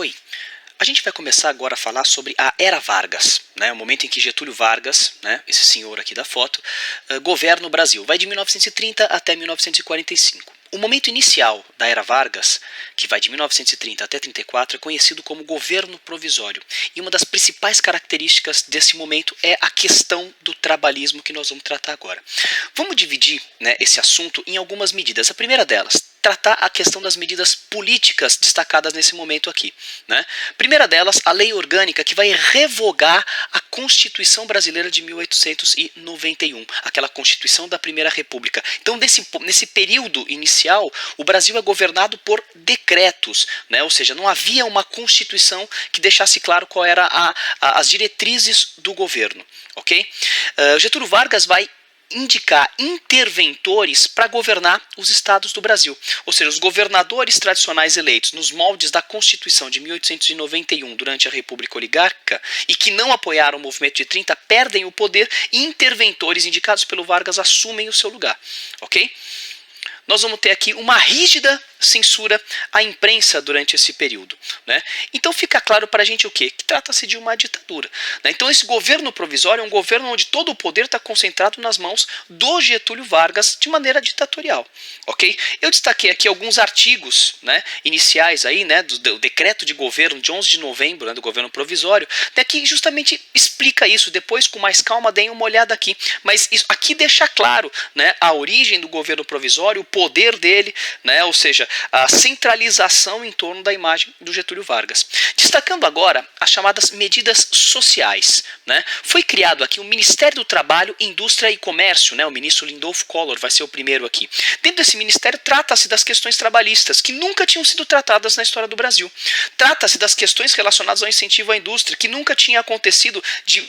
Oi, a gente vai começar agora a falar sobre a Era Vargas, né, o momento em que Getúlio Vargas, né, esse senhor aqui da foto, governa o Brasil. Vai de 1930 até 1945. O momento inicial da Era Vargas, que vai de 1930 até 34, é conhecido como governo provisório. E uma das principais características desse momento é a questão do trabalhismo que nós vamos tratar agora. Vamos dividir, né, esse assunto em algumas medidas. A primeira delas, tratar a questão das medidas políticas destacadas nesse momento aqui, né? Primeira delas, a lei orgânica que vai revogar a Constituição Brasileira de 1891, aquela Constituição da Primeira República. Então, nesse período inicial, o Brasil é governado por decretos, né? Ou seja, não havia uma Constituição que deixasse claro qual era as diretrizes do governo, ok? Getúlio Vargas vai indicar interventores para governar os estados do Brasil. Ou seja, os governadores tradicionais eleitos nos moldes da Constituição de 1891 durante a República Oligárquica e que não apoiaram o movimento de 30 perdem o poder e interventores indicados pelo Vargas assumem o seu lugar. Ok? Nós vamos ter aqui uma rígida censura à imprensa durante esse período, né? Então fica claro para a gente o quê? Que trata-se de uma ditadura, né? Então esse governo provisório é um governo onde todo o poder está concentrado nas mãos do Getúlio Vargas de maneira ditatorial, ok? Eu destaquei aqui alguns artigos, né, iniciais aí, né, do decreto de governo de 11 de novembro, né, do governo provisório, né, que justamente explica isso. Depois, com mais calma, deem uma olhada aqui, mas isso aqui deixa claro, né, a origem do governo provisório, o poder dele, né, ou seja, a centralização em torno da imagem do Getúlio Vargas. Destacando agora as chamadas medidas sociais, né? Foi criado aqui o Ministério do Trabalho, Indústria e Comércio, né? O ministro Lindolfo Collor vai ser o primeiro aqui. Dentro desse ministério trata-se das questões trabalhistas, que nunca tinham sido tratadas na história do Brasil. Trata-se das questões relacionadas ao incentivo à indústria, que nunca tinha acontecido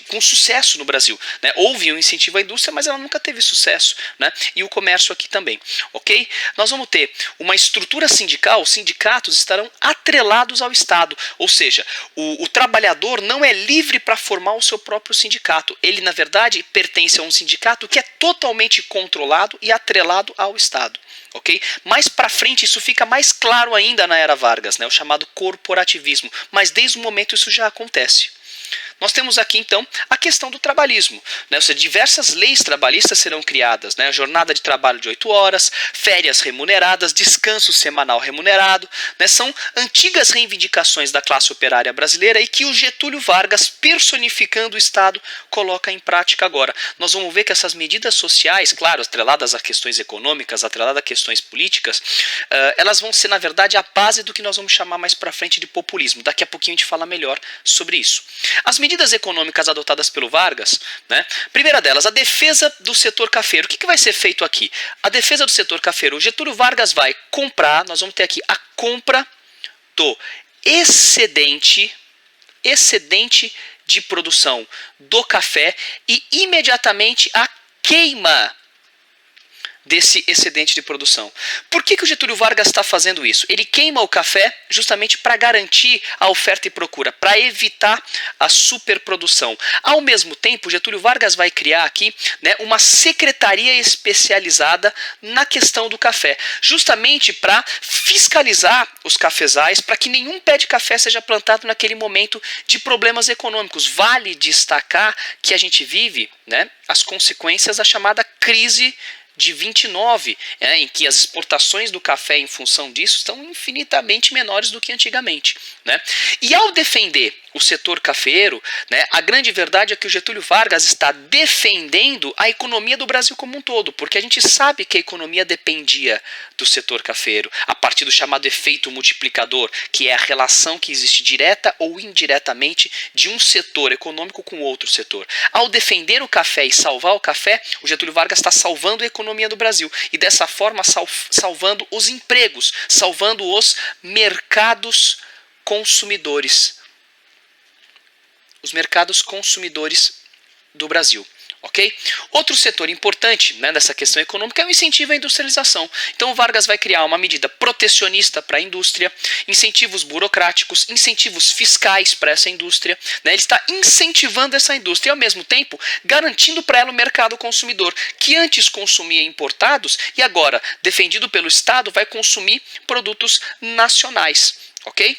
com sucesso no Brasil, né? Houve um incentivo à indústria, mas ela nunca teve sucesso, né? E o comércio aqui também, ok? Nós vamos ter uma estrutura sindical, os sindicatos estarão atrelados ao Estado, ou seja, o trabalhador não é livre para formar o seu próprio sindicato. Ele, na verdade, pertence a um sindicato que é totalmente controlado e atrelado ao Estado. Okay? Mais para frente isso fica mais claro ainda na Era Vargas, né? O chamado corporativismo, mas desde o momento isso já acontece. Nós temos aqui, então, a questão do trabalhismo, né? Ou seja, diversas leis trabalhistas serão criadas, né? Jornada de trabalho de 8 horas, férias remuneradas, descanso semanal remunerado, né? São antigas reivindicações da classe operária brasileira e que o Getúlio Vargas, personificando o Estado, coloca em prática agora. Nós vamos ver que essas medidas sociais, claro, atreladas a questões econômicas, atreladas a questões políticas, elas vão ser, na verdade, a base do que nós vamos chamar mais para frente de populismo. Daqui a pouquinho a gente fala melhor sobre isso. As medidas econômicas adotadas pelo Vargas, né? Primeira delas, a defesa do setor cafeiro. O que vai ser feito aqui? A defesa do setor cafeiro. O Getúlio Vargas vai comprar, nós vamos ter aqui a compra do excedente de produção do café e imediatamente a queima desse excedente de produção. Por que o Getúlio Vargas está fazendo isso? Ele queima o café justamente para garantir a oferta e procura, para evitar a superprodução. Ao mesmo tempo, Getúlio Vargas vai criar aqui, né, uma secretaria especializada na questão do café, justamente para fiscalizar os cafezais, para que nenhum pé de café seja plantado naquele momento de problemas econômicos. Vale destacar que a gente vive, né, as consequências da chamada crise de 29, em que as exportações do café em função disso estão infinitamente menores do que antigamente, né? E ao defender o setor cafeiro, né, a grande verdade é que o Getúlio Vargas está defendendo a economia do Brasil como um todo, porque a gente sabe que a economia dependia do setor cafeiro, a partir do chamado efeito multiplicador, que é a relação que existe direta ou indiretamente de um setor econômico com outro setor. Ao defender o café e salvar o café, o Getúlio Vargas está salvando a economia do Brasil e dessa forma salvando os empregos, salvando os mercados consumidores. Os mercados consumidores do Brasil. Ok? Outro setor importante, né, dessa questão econômica é o incentivo à industrialização. Então o Vargas vai criar uma medida protecionista para a indústria, incentivos burocráticos, incentivos fiscais para essa indústria, né? Ele está incentivando essa indústria e ao mesmo tempo garantindo para ela o mercado consumidor, que antes consumia importados e agora, defendido pelo Estado, vai consumir produtos nacionais. Ok?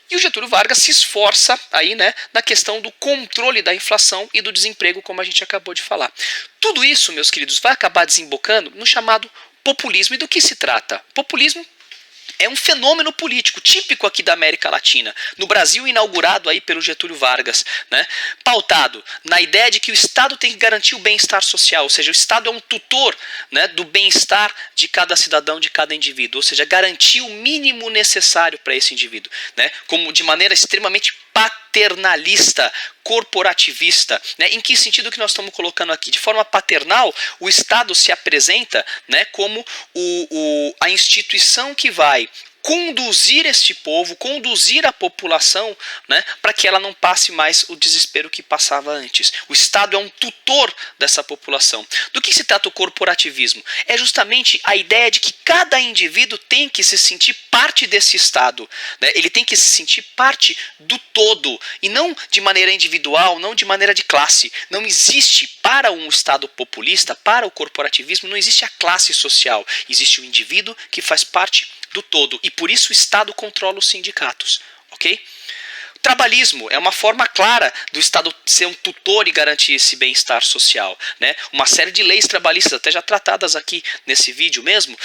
E o Getúlio Vargas se esforça aí, né, na questão do controle da inflação e do desemprego, como a gente acabou de falar. Tudo isso, meus queridos, vai acabar desembocando no chamado populismo. E do que se trata? Populismo é um fenômeno político típico aqui da América Latina, no Brasil inaugurado aí pelo Getúlio Vargas, né, pautado na ideia de que o Estado tem que garantir o bem-estar social, ou seja, o Estado é um tutor, né, do bem-estar de cada cidadão, de cada indivíduo, ou seja, garantir o mínimo necessário para esse indivíduo, né, como de maneira extremamente paternalista, corporativista, né? Em que sentido que nós estamos colocando aqui? De forma paternal, o Estado se apresenta, né, como a instituição que vai conduzir este povo, conduzir a população, né, para que ela não passe mais o desespero que passava antes. O Estado é um tutor dessa população. Do que se trata o corporativismo? É justamente a ideia de que cada indivíduo tem que se sentir parte desse Estado, né? Ele tem que se sentir parte do todo, e não de maneira individual, não de maneira de classe. Não existe, para um Estado populista, para o corporativismo, não existe a classe social. Existe o indivíduo que faz parte do todo, e por isso o Estado controla os sindicatos, ok? O trabalhismo é uma forma clara do Estado ser um tutor e garantir esse bem-estar social, né? Uma série de leis trabalhistas, até já tratadas aqui nesse vídeo mesmo,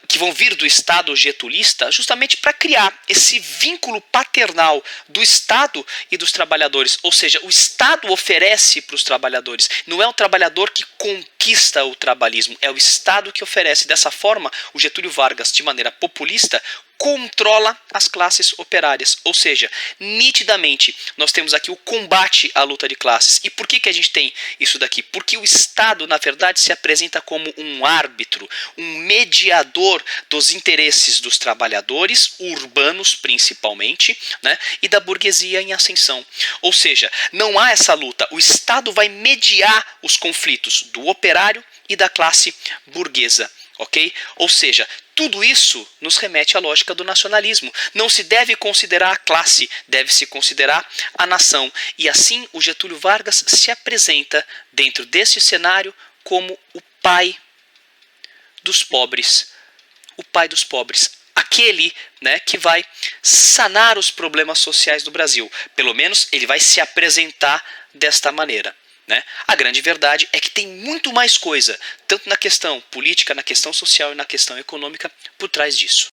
que vão vir do Estado getulista, justamente para criar esse vínculo paternal do Estado e dos trabalhadores. Ou seja, o Estado oferece para os trabalhadores. Não é o trabalhador que conquista o trabalhismo, é o Estado que oferece. Dessa forma, o Getúlio Vargas, de maneira populista, controla as classes operárias, ou seja, nitidamente nós temos aqui o combate à luta de classes. E por que a gente tem isso daqui? Porque o Estado, na verdade, se apresenta como um árbitro, um mediador dos interesses dos trabalhadores, urbanos principalmente, né, e da burguesia em ascensão. Ou seja, não há essa luta, o Estado vai mediar os conflitos do operário e da classe burguesa. Ok? Ou seja, tudo isso nos remete à lógica do nacionalismo. Não se deve considerar a classe, deve-se considerar a nação. E assim o Getúlio Vargas se apresenta dentro desse cenário como o pai dos pobres. O pai dos pobres. Aquele, né, que vai sanar os problemas sociais do Brasil. Pelo menos ele vai se apresentar desta maneira. Né? A grande verdade é que tem muito mais coisa, tanto na questão política, na questão social e na questão econômica, por trás disso.